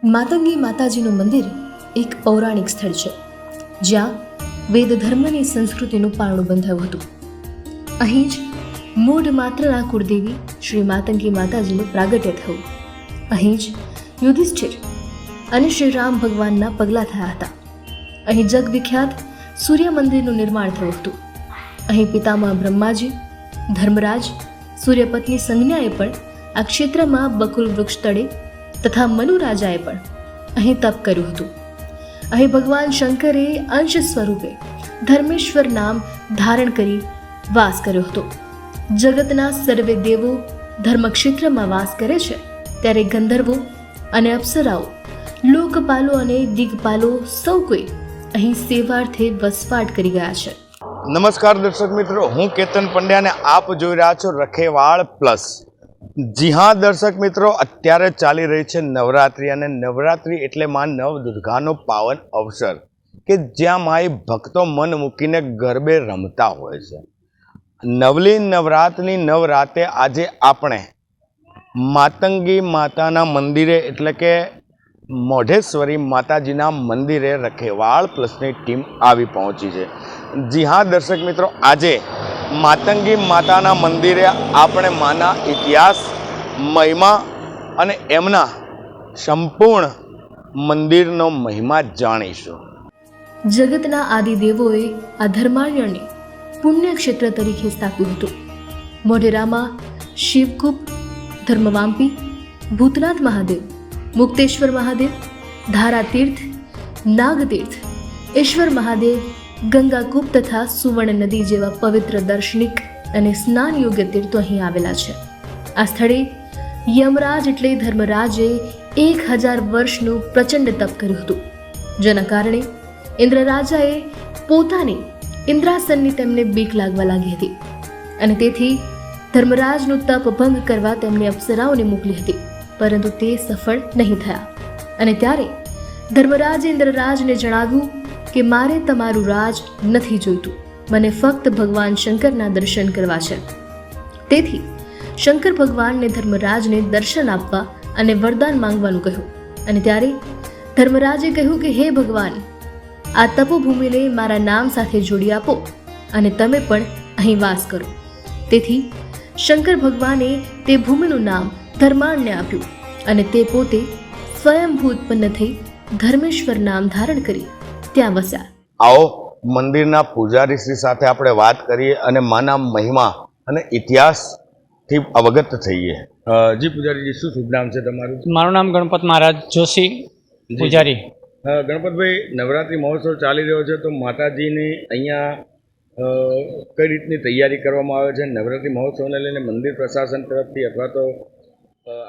માતંગી માતાજીનું મંદિર એક પૌરાણિક સ્થળ છે જ્યાં વેદ ધર્મની સંસ્કૃતિનું પારણું બંધાયું હતું. અહીં જ મૂઢ માત્રના કુળદેવી શ્રી માતંગી માતાજીનું પ્રાગટ્ય થયું. અહીં જ યુધિષ્ઠિર અને શ્રી રામ ભગવાનના પગલાં થયા હતા. અહીં જગવિખ્યાત સૂર્ય મંદિરનું નિર્માણ થયું હતું. અહીં પિતામહ બ્રહ્માજી, ધર્મરાજ, સૂર્યપત્ની સંજ્ઞાએ પણ આ ક્ષેત્રમાં બકુલ વૃક્ષ તળે તથા મનુ રાજાએ પણ અહીં તપ કર્યું હતું. અહીં ભગવાન શંકરે અંશ સ્વરૂપે ધર્મેશ્વર નામ ધારણ કરી વાસ કર્યો હતો. જગતના સર્વે દેવો ધર્મક્ષેત્રમાં વાસ કરે છે ત્યારે ગંધર્વો અને અપ્સરાઓ, લોકપાલો અને દિગ્પાલો સૌ કોઈ અહીં સેવાર્થે વસવાટ કરી ગયા છે. નમસ્કાર દર્શક મિત્રો, હું કેતન પંડ્યા અને આપ જોઈ રહ્યા છો રખેવાળ પ્લસ. જી હા દર્શક મિત્રો, અત્યારે ચાલી રહી છે નવરાત્રિ અને નવરાત્રિ એટલે માં નવ દુર્ગાનો પાવન અવસર કે જ્યાં માય ભક્તો મન મૂકીને ગરબે રમતા હોય છે. નવલી નવરાતની નવરાતે આજે આપણે માતંગી માતાના મંદિરે એટલે કે મોઢેશ્વરી માતાજીના મંદિરે રખેવાળ પ્લસની ટીમ આવી પહોંચી છે. જી હા દર્શક મિત્રો, આજે માતંગી માતાના મંદિરે આપણે માના ઇતિહાસ, મહિમા અને એમના સંપૂર્ણ મંદિરનો મહિમા જાણીશું. જગતના આદિદેવોએ આ ધર્મારણ્યને પુણ્યક્ષેત્ર તરીકે સ્થાપ્યું હતું. મોઢેરામાં શિવકૂપ, ધર્મવામ્પી, ભૂતનાથ મહાદેવ, મુક્તેશ્વર મહાદેવ, ધારાતીર્થ, નાગતીર્થ, ઈશ્વર મહાદેવ, ગંગાકૂપ તથા સુવર્ણ નદી જેવા પવિત્ર દર્શનિક અને સ્નાન યોગ્ય તીર્થો અહીં આવેલા છે. આ સ્થળે યમરાજ એટલે ધર્મરાજે 1000 વર્ષનું પ્રચંડ તપ કર્યું હતું, જેના કારણે ઇન્દ્રરાજાએ પોતાની ઇન્દ્રાસનની તેમને બીક લાગવા લાગી હતી અને તેથી ધર્મરાજનું તપ ભંગ કરવા તેમને અપ્સરાઓને મોકલી હતી, પરંતુ તે સફળ નહીં થયા. અને ત્યારે ધર્મરાજે ઇન્દ્રરાજને જણાવ્યું કે મારે તમારું રાજ નથી જોઈતું, મને ફક્ત ભગવાન શંકરના દર્શન કરવા છે. તેથી શંકર ભગવાનને ધર્મરાજને દર્શન આપવા અને વરદાન માંગવાનું કહ્યું. અને ત્યારે ધર્મરાજે કહ્યું કે હે ભગવાન, આ તપોભૂમિને મારા નામ સાથે જોડી આપો અને તમે પણ અહીં વાસ કરો. તેથી શંકર ભગવાને તે ભૂમિનું નામ ધર્મારણ્ય આપ્યું અને તે પોતે સ્વયંભૂ ઉત્પન્ન થઈ ધર્મેશ્વર નામ ધારણ કરી ત્યાં વસ્યા. આવો મંદિરના પૂજારી શ્રી સાથે આપણે વાત કરીએ અને માના મહિમા અને ઇતિહાસથી અવગત થઈએ. જી પૂજારીજી, શું શુભ નામ છે તમારું? મારું નામ ગણપત મહારાજ જોશી, પૂજારી. ગણપતભાઈ, નવરાત્રિ મહોત્સવ ચાલી રહ્યો છે તો માતાજીની અહીંયા કઈ રીતની તૈયારી કરવામાં આવે છે? નવરાત્રિ મહોત્સવને લઈને મંદિર પ્રશાસન તરફથી અથવા તો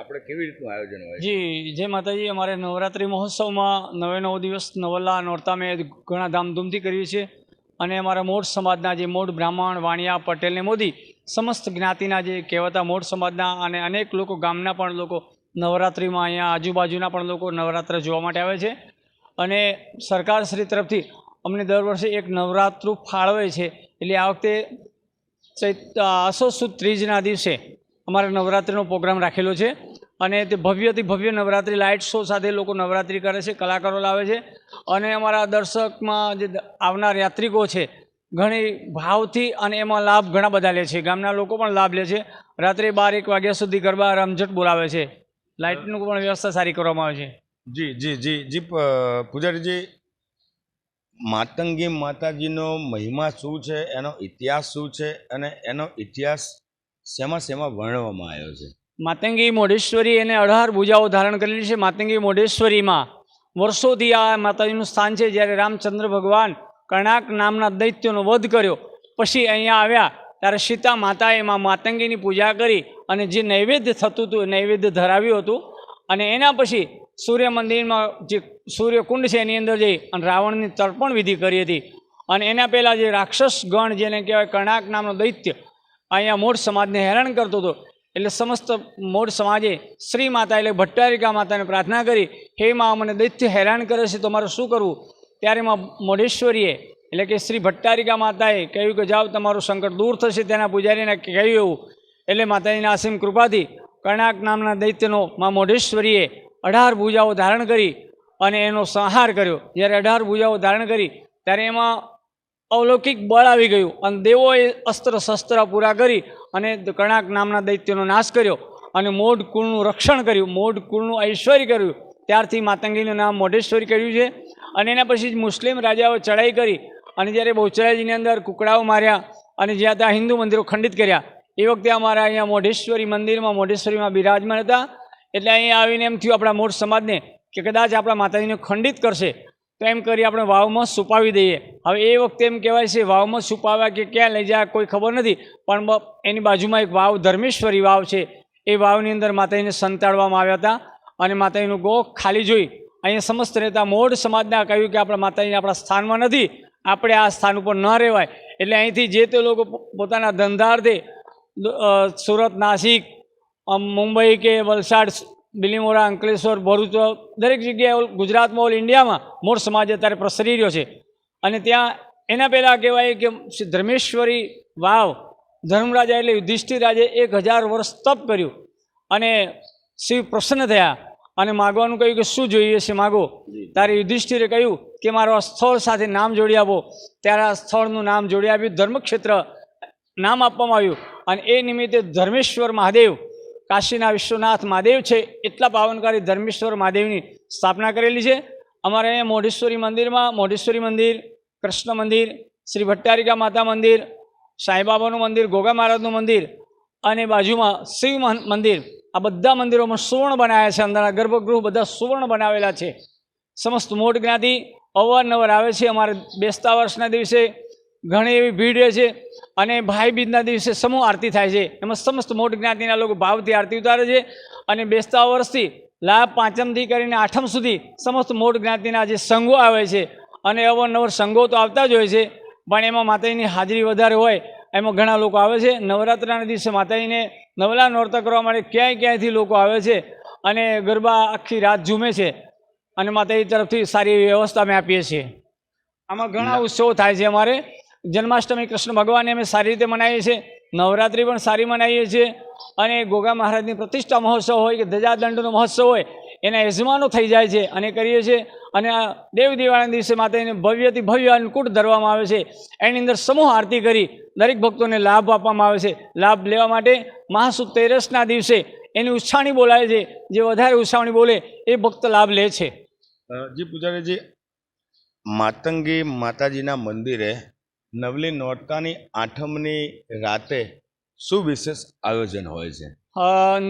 આપણે કેવી રીતનું આયોજન હોય? જી જય માતાજી. અમારે નવરાત્રિ મહોત્સવમાં 9 દિવસ નવલા નોરતા મેં ઘણા ધામધૂમથી કરીએ છીએ અને અમારા મોઢ સમાજના જે મોઢ બ્રાહ્મણ, વાણિયા, પટેલ ને મોદી સમસ્ત જ્ઞાતિના જે કહેવાતા મોઢ સમાજના અને અનેક લોકો, ગામના પણ લોકો નવરાત્રિમાં અહીંયા આજુબાજુના પણ લોકો નવરાત્ર જોવા માટે આવે છે. અને સરકારશ્રી તરફથી અમને દર વર્ષે એક નવરાત્રુ ફાળવે છે. એટલે આ વખતે આસો સુદ ત્રીજના દિવસે અમારે નવરાત્રિનો પ્રોગ્રામ રાખેલો છે અને તે ભવ્યથી ભવ્ય નવરાત્રિ લાઇટ શો સાથે લોકો નવરાત્રિ કરે છે, કલાકારો લાવે છે અને અમારા દર્શકમાં જે આવનાર યાત્રિકો છે ઘણી ભાવથી અને એમાં લાભ ઘણા બધા લે છે. ગામના લોકો પણ લાભ લે છે. રાત્રે 12-1 વાગ્યા સુધી ગરબા રમઝટ બોલાવે છે. લાઇટનું પણ વ્યવસ્થા સારી કરવામાં આવે છે. જી જી જી જી પૂજારીજી, માતંગી માતાજીનો મહિમા શું છે, એનો ઇતિહાસ શું છે અને એનો ઇતિહાસ શેમાં વર્ણવવામાં આવ્યો છે? માતંગી મોઢેશ્વરી એને 18 ભુજાઓ ધારણ કરેલી છે. માતંગી મોઢેશ્વરીમાં વર્ષોથી આ માતાજીનું સ્થાન છે. જ્યારે રામચંદ્ર ભગવાન કર્ણાક નામના દૈત્યનો વધ કર્યો પછી અહીંયા આવ્યા ત્યારે સીતા માતાએ માતંગીની પૂજા કરી અને જે નૈવેદ્ય થતું હતું એ નૈવેદ્ય ધરાવ્યું હતું. અને એના પછી સૂર્ય મંદિરમાં જે સૂર્યકુંડ છે એની અંદર જઈ અને રાવણની તર્પણ વિધિ કરી હતી. અને એના પહેલાં જે રાક્ષસ ગણ જેને કહેવાય કર્ણાક નામનો દૈત્ય અહીંયા મોઢ સમાજને હેરાન કરતો હતો, એટલે સમસ્ત મોઢ સમાજે શ્રી માતા એટલે ભટ્ટારિકા માતાને પ્રાર્થના કરી, હે માં, મને દૈત્ય હેરાન કરે છે તો મારે શું કરવું? ત્યારે માં મોઢેશ્વરીએ એટલે કે શ્રી ભટ્ટારિકા માતાએ કહ્યું કે જાઓ, તમારું સંકટ દૂર થશે. તેના પૂજારીને કહ્યું એવું એટલે માતાજીના અસીમ કૃપાથી કર્ણાક નામના દૈત્યનો માં મોઢેશ્વરીએ 18 ભુજાઓ ધારણ કરી અને એનો સંહાર કર્યો. જ્યારે 18 ભુજાઓ ધારણ કરી ત્યારે એમાં અલૌકિક બળ આવી ગયું અને દેવોએ અસ્ત્ર શસ્ત્ર પૂરા કરી અને કર્ણાક નામના દૈત્યનો નાશ કર્યો અને મોઢ કુળનું રક્ષણ કર્યું, મોઢ કુળનું ઐશ્વર્ય કર્યું. ત્યારથી માતંગીનું નામ મોઢેશ્વરી કર્યું છે. અને એના પછી જ મુસ્લિમ રાજાઓ ચડાઈ કરી અને જ્યારે બહુચરાજીની અંદર કુકડાઓ માર્યા અને જ્યાં ત્યાં હિન્દુ મંદિરો ખંડિત કર્યા, એ વખતે અમારા અહીંયા મોઢેશ્વરી મંદિરમાં મોઢેશ્વરીમાં બિરાજમાન હતા. એટલે અહીંયા આવીને એમ થયું આપણા મોઢ સમાજને કે કદાચ આપણા માતાજીને ખંડિત કરશે તો એમ કરી આપણે વાવમાં છુપાવી દઈએ. હવે એ વખતે એમ કહેવાય છે વાવમાં છુપાવ્યા કે ક્યાં લઈ જાય કોઈ ખબર નથી, પણ એની બાજુમાં એક વાવ ધર્મેશ્વરી વાવ છે. એ વાવની અંદર માતાજીને સંતાડવામાં આવ્યા હતા અને માતાજીનું ગોખ ખાલી જોઈ અહીંયા સમસ્ત રહેતા મોઢ સમાજના કહ્યું કે આપણા માતાજીને આપણા સ્થાનમાં નથી, આપણે આ સ્થાન ઉપર ન રહેવાય. એટલે અહીંથી જે તે લોકો પોતાના ધંધાર્થે સુરત, નાસિક, મુંબઈ કે વલસાડ, બિલીમોરા, અંકલેશ્વર, ભરૂચ, દરેક જગ્યાએ ગુજરાતમાં ઓલ ઇન્ડિયામાં મોઢ સમાજ અત્યારે પ્રસરી રહ્યો છે. અને ત્યાં એના પહેલાં કહેવાય કે ધર્મેશ્વરી વાવ ધર્મરાજા એટલે યુધિષ્ઠિર રાજે 1000 વર્ષ તપ કર્યું અને શિવ પ્રસન્ન થયા અને માગવાનું કહ્યું કે શું જોઈએ છે માગો. ત્યારે યુધિષ્ઠિરે કહ્યું કે મારો આ સ્થળ સાથે નામ જોડી આપો. ત્યારે આ સ્થળનું નામ જોડી આપ્યું, ધર્મક્ષેત્ર નામ આપવામાં આવ્યું. અને એ નિમિત્તે ધર્મેશ્વર મહાદેવ, કાશીના વિશ્વનાથ મહાદેવ છે એટલા પાવનકારી ધર્મેશ્વર મહાદેવની સ્થાપના કરેલી છે. અમારે અહીંયા મોઢેશ્વરી મંદિરમાં મોઢેશ્વરી મંદિર, કૃષ્ણ મંદિર, શ્રી ભટ્ટારિકા માતા મંદિર, સાંઈબાબાનું મંદિર, ગોગા મહારાજનું મંદિર અને બાજુમાં શિવ મંદિર, આ બધા મંદિરોમાં સુવર્ણ બનાવ્યા છે. અંદરના ગર્ભગૃહ બધા સુવર્ણ બનાવેલા છે. સમસ્ત મોઢ જ્ઞાતિ અવારનવાર આવે છે. અમારે બેસતા વર્ષના દિવસે ઘણી એવી ભીડ રહે છે અને ભાઈ બીજના દિવસે સમૂહ આરતી થાય છે. એમાં સમસ્ત મોઢ જ્ઞાતિના લોકો ભાવથી આરતી ઉતારે છે. અને બેસતા વર્ષથી લાભ પાંચમથી કરીને આઠમ સુધી સમસ્ત મોઢ જ્ઞાતિના જે સંઘો આવે છે અને અવારનવાર સંઘો તો આવતા જ હોય છે, પણ એમાં માતાજીની હાજરી વધારે હોય એમાં ઘણા લોકો આવે છે. નવરાત્રના દિવસે માતાજીને નવલા નોરતા કરવા માટે ક્યાંયથી લોકો આવે છે અને ગરબા આખી રાત ઝૂમે છે અને માતાજી તરફથી સારી એવી વ્યવસ્થા અમે આપીએ છીએ. આમાં ઘણા ઉત્સવો થાય છે. અમારે જન્માષ્ટમી કૃષ્ણ ભગવાનને અમે સારી રીતે મનાવીએ છીએ, નવરાત્રિ પણ સારી મનાવીએ છીએ અને ગોગા મહારાજની પ્રતિષ્ઠા મહોત્સવ હોય કે ધજાદંડનો મહોત્સવ હોય એના યજમાનો થઈ જાય છે અને કરીએ છીએ. અને આ દેવ દિવાળીના દિવસે માતાજીને ભવ્યથી ભવ્ય અન્નકૂટ ધરવામાં આવે છે. એની અંદર સમૂહ આરતી કરી દરેક ભક્તોને લાભ આપવામાં આવે છે. લાભ લેવા માટે મહાસુદ તેરસના દિવસે એની ઉછાણી બોલાય છે. જે વધારે ઉછાણી બોલે એ ભક્ત લાભ લે છે. જી પૂજારીજી, માતંગી માતાજીના મંદિરે નવલી નોરતાની આઠમની રાતે શું વિશેષ આયોજન હોય છે?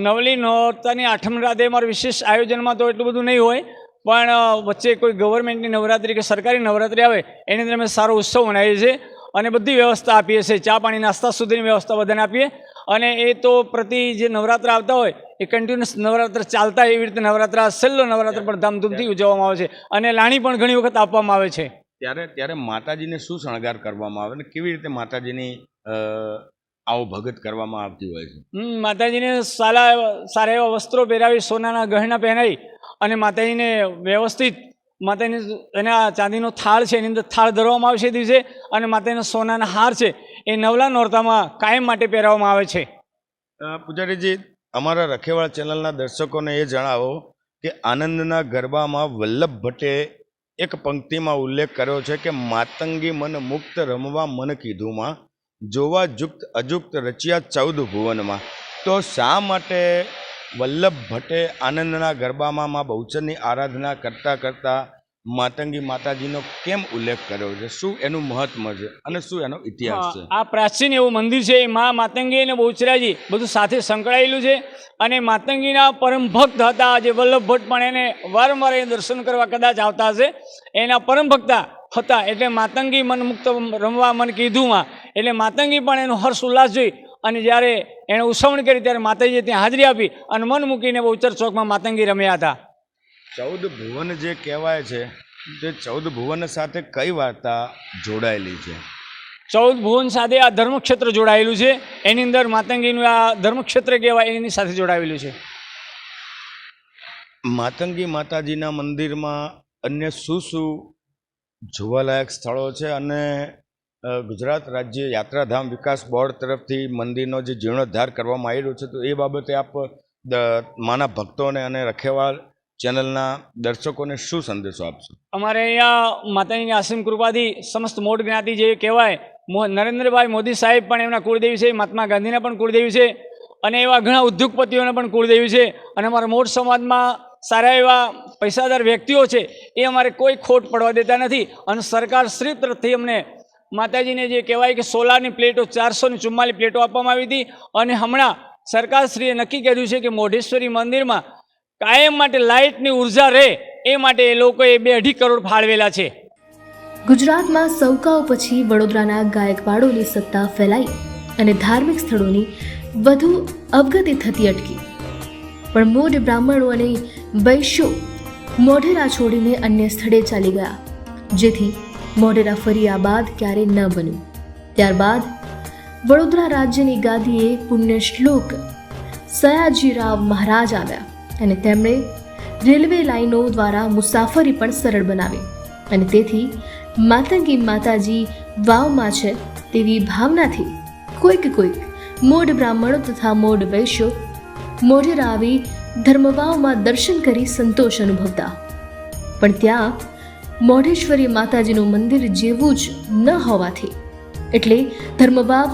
નવલી નોરતાની આઠમ રાતે અમારું વિશેષ આયોજનમાં તો એટલું બધું નહીં હોય, પણ વચ્ચે કોઈ ગવર્મેન્ટની નવરાત્રિ કે સરકારી નવરાત્રિ આવે એની અંદર અમે સારો ઉત્સવ મનાવીએ છીએ અને બધી વ્યવસ્થા આપીએ છીએ. ચા પાણી નાસ્તા સુધીની વ્યવસ્થા બધાને આપીએ. અને એ તો પ્રતિ જે નવરાત્ર આવતા હોય એ કન્ટિન્યુઅસ નવરાત્ર ચાલતા એવી રીતે નવરાત્ર છેલ્લો નવરાત્ર પણ ધામધૂમથી ઉજવવામાં આવે છે અને લાણી પણ ઘણી વખત આપવામાં આવે છે. ત્યારે માતાજીને શું શણગાર કરવામાં આવે ને કેવી રીતે માતાજીની આવો ભગત કરવામાં આવતી હોય છે? માતાજીને સારા એવા વસ્ત્રો પહેરાવી, સોનાના ગહેણા પહેરાવી અને માતાજીને વ્યવસ્થિત માતાજીને એના ચાંદીનો થાળ છે એની અંદર થાળ ધરવામાં આવે છે દિવસે અને માતાજીના સોનાના હાર છે એ નવલા નોરતામાં કાયમ માટે પહેરાવવામાં આવે છે. પૂજારીજી, અમારા રખેવાળ ચેનલના દર્શકોને એ જણાવો કે આનંદના ગરબામાં વલ્લભ ભટ્ટે એક પંક્તિમાં ઉલ્લેખ કર્યો છે કે માતંગી મન મુક્ત રમવા મન કીધુંમાં, જોવા જુક્ત અજુક્ત રચ્યા 14 ભુવનમાં. તો શા માટે વલ્લભ ભટ્ટે આનંદના ગરબામાં મા બહુચરની આરાધના કરતાં માતંગી માતાજીનો કેમ ઉલ્લેખ કર્યો છે? શું એનું મહત્વ છે અને શું એનો ઇતિહાસ છે? આ પ્રાચીન એવું મંદિર છે. મા માતંગી અને બહુચરાજી બધું સાથે સંકળાયેલું છે અને માતંગીના પરમ ભક્ત હતા જે વલ્લભ ભટ્ટ, પણ એને વારંવાર એ દર્શન કરવા કદાચ આવતા હશે. એના પરમ ભક્ત હતા એટલે માતંગી મન મુક્ત રમવા મન કીધુંમાં, એટલે માતંગી પણ એનો હર્ષ ઉલ્લાસ જોઈ અને જ્યારે એણે ઉછવણી કરી ત્યારે માતાજીએ ત્યાં હાજરી આપી અને મન મૂકીને બહુચર ચોકમાં માતંગી રમ્યા હતા. 14 ભુવન જે કહેવાય છે તે 14 ભુવન સાથે કઈ વાર્તા જોડાયેલી છે? 14 ભુવન સાથે આ ધર્મક્ષેત્ર જોડાયેલું છે. એની અંદર માતંગીનું આ ધર્મક્ષેત્ર કહેવાય એની સાથે જોડાયેલું છે. માતંગી માતાજીના મંદિરમાં અન્ય શું જોવાલાયક સ્થળો છે અને ગુજરાત રાજ્ય યાત્રાધામ વિકાસ બોર્ડ તરફથી મંદિરનો જે જીર્ણોદ્ધાર કરવામાં આવી રહ્યો છે તો એ બાબતે આપ માના ભક્તોને અને રખેવાળ ચેનલના દર્શકોને શું સંદેશો આપશો? અમારે અહીંયા માતાજીની અસીમ કૃપાથી સમસ્ત મોટ જ્ઞાતિ જે કહેવાય નરેન્દ્રભાઈ મોદી સાહેબ પણ એમના કુળદેવી છે, મહાત્મા ગાંધીના પણ કુળદેવી છે અને એવા ઘણા ઉદ્યોગપતિઓના પણ કુળદેવી છે. અને અમારા મોટ સમાજમાં સારા એવા પૈસાદાર વ્યક્તિઓ છે, એ અમારે કોઈ ખોટ પડવા દેતા નથી. અને સરકાર શ્રી તરફથી અમને માતાજીને જે કહેવાય કે સોલારની પ્લેટો 444 પ્લેટો આપવામાં આવી હતી. અને હમણાં સરકારશ્રીએ નક્કી કર્યું છે કે મોઢેશ્વરી મંદિરમાં કાયમ માટે લાઇટની ઉર્જા રહે એ માટે એ લોકોએ 2.5 કરોડ ફાળવેલા છે. ગુજરાતમાં સૌકાઓ પછી વડોદરાના ગાયકવાડોની સત્તા ફેલાઈ અને ધાર્મિક સ્થળોની વધુ અવગતિ થતી અટકી. પણ મોઢ બ્રાહ્મણો અને વૈશ્યો મોઢેરા છોડીને અન્ય સ્થળે ચાલી ગયા, જેથી મોઢેરા ફરી આબાદ ક્યારે ન બન્યું. ત્યારબાદ વડોદરા રાજ્યની ગાદીએ પુણ્યશ્લોક સયાજીરાવ મહારાજ આવ્યા અને તેમણે રેલવે લાઈનો દ્વારા મુસાફરી પણ સરળ બનાવી. અને તેથી માતંગી માતાજી વાવમાં છે તેવી ભાવનાથી કોઈક મોઢ બ્રાહ્મણો તથા મોઢ વૈશ્યો મોઢેરા આવી ધર્મવાવમાં દર્શન કરી સંતોષ અનુભવતા. પણ ત્યાં મોઢેશ્વરી માતાજીનું મંદિર જેવું જ ન હોવાથી એટલે ધર્મવાવ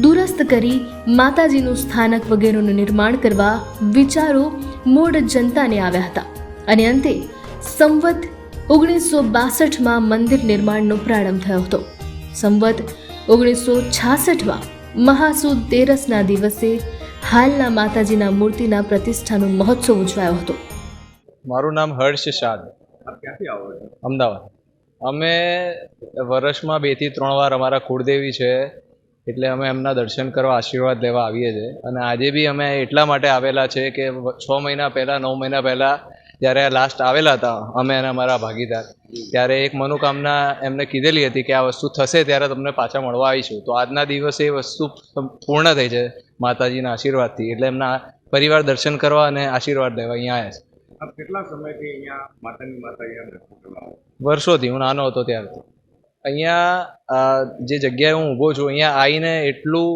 દુરસ્ત કરી માતાજીનું સ્થાનક વગેરેનું નિર્માણ કરવા વિચારો મોઢ જનતાને આવ્યા હતા. અને અંતે સંવત 1962માં મંદિર નિર્માણનો પ્રારંભ થયો હતો. સંવત 1966માં મહાસુદ તેરસના દિવસે હાલના માતાજીના મૂર્તિના પ્રતિષ્ઠાનો મહોત્સવ ઉજવાયો હતો. મારું નામ હર્ષ શાદ, ક્યાંથી આવો છો? અમદાવાદ. અમે વર્ષમાં 2 થી 3 વાર અમારા કુળદેવી છે એટલે અમે એમના દર્શન કરવા આશીર્વાદ લેવા આવીએ છીએ. અને આજે બી અમે એટલા માટે આવેલા છે કે 6 મહિના પહેલાં 9 મહિના પહેલાં જ્યારે લાસ્ટ આવેલા હતા અમે અને અમારા ભાગીદાર, ત્યારે એક મનોકામના એમને કીધેલી હતી કે આ વસ્તુ થશે ત્યારે તમને પાછા મળવા આવીશું. તો આજના દિવસે એ વસ્તુ પૂર્ણ થઈ છે માતાજીના આશીર્વાદથી. એટલે એમના પરિવાર દર્શન કરવા અને આશીર્વાદ લેવા અહીંયા આવ્યા છે. આપ કેટલા સમયથી અહીંયા માતાજીના દર્શન કરવા આવો? વર્ષોથી, હું નાનો હતો ત્યારથી. અહીંયા જે જગ્યાએ હું ઊભો છું અહીંયા આવીને એટલું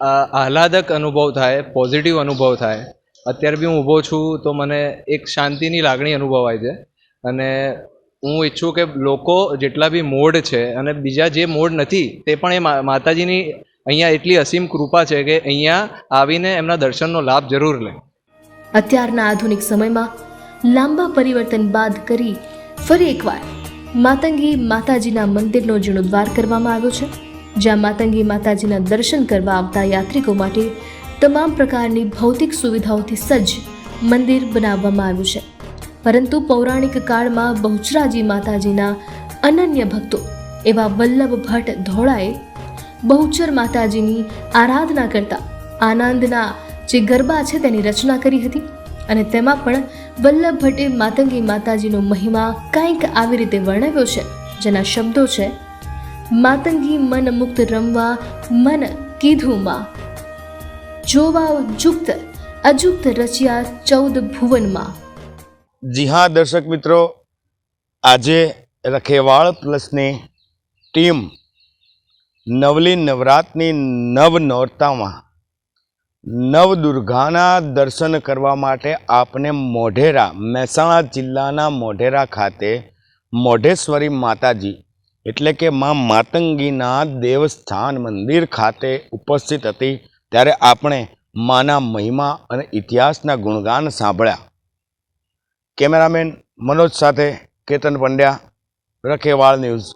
આહલાદક અનુભવ થાય, પોઝિટિવ અનુભવ થાય. અત્યારે બી હું ઊભો છું તો મને એક શાંતિની લાગણી અનુભવાય છે. અને હું ઈચ્છું કે લોકો જેટલા બી મોઢ છે અને બીજા જે મોઢ નથી તે પણ એ માતાજીની અહીંયા એટલી અસીમ કૃપા છે કે અહીંયા આવીને એમના દર્શનનો લાભ જરૂર લે. અત્યારના આધુનિક સમયમાં લાંબા પરિવર્તન બાદ કરી ફરી એકવાર માતંગી માતાજીના મંદિરનો જીર્ણોદ્ધાર કરવામાં આવ્યો છે, જ્યાં માતંગી માતાજીના દર્શન કરવા આવતા યાત્રિકો માટે તમામ પ્રકારની ભૌતિક સુવિધાઓથી સજ્જ મંદિર બનાવવામાં આવ્યું છે. પરંતુ પૌરાણિક કાળમાં બહુચરાજી માતાજીના અનન્ય ભક્તો એવા વલ્લભ ભટ્ટ ધોળાએ બહુચર માતાજીની આરાધના કરતા આનંદના જે ગરબા છે તેની રચના કરી હતી. અને તેમાં પણ વલ્લભ ભટ્ટે માતંગી માતાજીનો મહિમા કંઈક આવી રીતે વર્ણવ્યો છે, જેના શબ્દો છે: માતંગી મન મુક્ત રમવા મન કીધું માં, જોવા જુક્ત અજુક્ત રચ્યા 14 ભુવનમાં. જી હા દર્શક મિત્રો, આજે રખેવાળ પ્લસની ટીમ નવલી નવરાતની નવ નોરતામાં નવદુર્ગાના દર્શન કરવા માટે આપને મોઢેરા, મહેસાણા જિલ્લાના મોઢેરા ખાતે મોઢેશ્વરી માતાજી એટલે કે માં માતંગીના દેવસ્થાન મંદિર ખાતે ઉપસ્થિત હતી. ત્યારે આપણે માના મહિમા અને ઇતિહાસના ગુણગાન સાંભળ્યા. કેમેરામેન મનોજ સાથે કેતન પંડ્યા, રખેવાળ ન્યૂઝ.